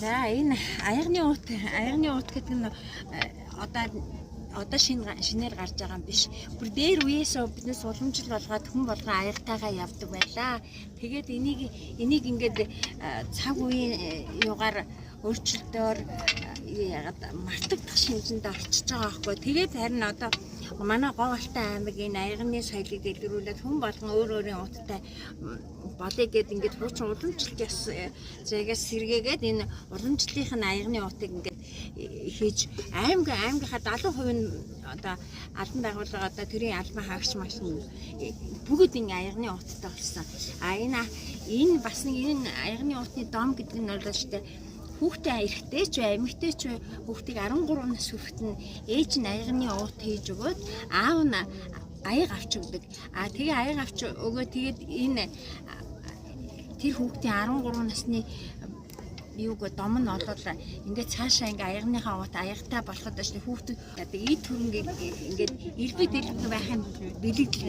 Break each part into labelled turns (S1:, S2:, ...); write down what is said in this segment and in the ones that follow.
S1: За энэ аягны уут гэдэг нь одоо шинээр гарч байгаа юм биш. Бүр дээр үеэсээ биднес уламжлал болгоод хүн болгоо аягтайгаа явдаг байлаа. Тэгээд энийг ингээд цаг үеийн югаар өөрчлөлтөөр ягаад мартагдах шинжинд орчиж байгаа байхгүй. Тэгээд харин одоо манай Говьалтай аймгийн аягны соёлыг дэлгэрүүлээд хүн болгон өөрийн ууттай болъё гэд ингээд хуучин уламжлалт зэгээс сэргээгээд энэ уламжлалынх нь аягны уутыг ингээд хийж аймгийнхаа 70% нь одоо албан байгууллага одоо тэрийн албан хаагч машин бүгд энэ аягны ууттай болсон. Энэ бас нэг энэ аягны уутны дом гэдэг нь бол шүү дээ. Хүүхдээ эрэгтэй ч эмэгтэй ч хүүхдийг 13 нас хүрэхэд нь ээж нь аягны уут хийж өгөөд аав нь аяг авч өгдөг. Тэгээ аяг авч өгөө тэгээд энэ тэр хүүхдийн 13 насны дом нь олоод ингээд цаашаа ингээд аягныхаа уут аягтай болоход ч хүүхдүүд одоо ид хөрөнгө ингээд ирбэд байхын бэлэгдэж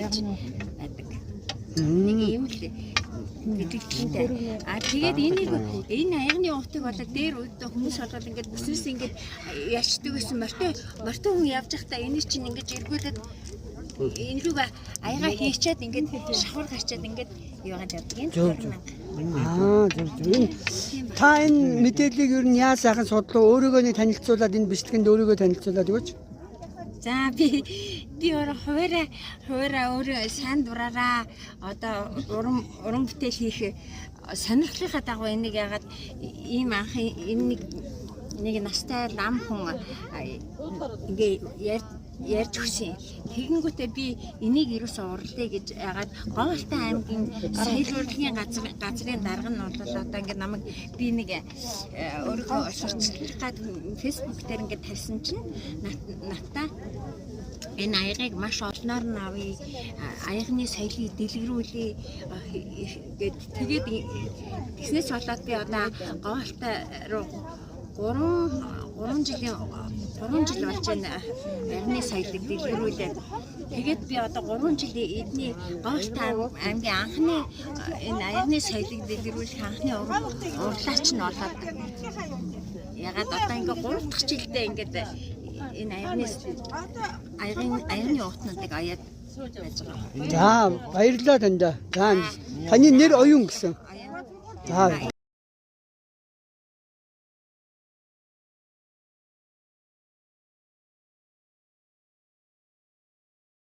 S1: байдаг. Нэг юм л бэлэгдэлтэй. Тэгээд энэ аягны уутыг болоод дээр үүдээ хүмүүс болоод ингээд бүснээс ингээд ялчдаг гэсэн мортой хүн явж байхдаа энэ чинь ингээд эргүүлээд энэ рүүгээ аяга хийчээд ингээд шавар гарчаад ингээд яваад явдаг юм.
S2: Та энэ мэдээллийг ер нь яаж сайхан судлаа? Өөрийгөө нэг танилцуулаад энэ бичлэгэнд өөрийгөө танилцуулаад өгөөч.
S1: За би хуваараа өөрөө сайн дураараа одоо уран бүтээл хийх сонирхлынхаа дагуу энийг ягаад ийм анхын энэ нэг настай нам хүн ингээ ярьж өгсөн. Тэгэнгүүтээ би энийг ерөөсөө уралдаа гэж ягаад Говьалтай аймгийн соёл урлагийн газрын дарга нь бол одоо ингээ намайг би нэг өөрийнхөө сурчлах гад фэйсбүүк дээр ингээ тавьсан чинь натаа энэ аягыг маш олноор нь авъя, аягны соёлыг дэлгэрүүлье гэд тэгээд тэгснээс болоод би одоо Говьалтай руу 3 жил болж байна аягны соёлыг дэлгэрүүлээд тэгээд би одоо 3 жилийн эдний Говьалтай аймгийн анхны энэ аягны соёлыг дэлгэрүүлэх анхны урлаач нь болоод ягаад одоо ингээ 3 дахь жилдээ ингээд энэ аягны уутнуудыг аяад байж байгаа.
S2: За баярлалаа танд. За таны нэр оюун гэсэн. За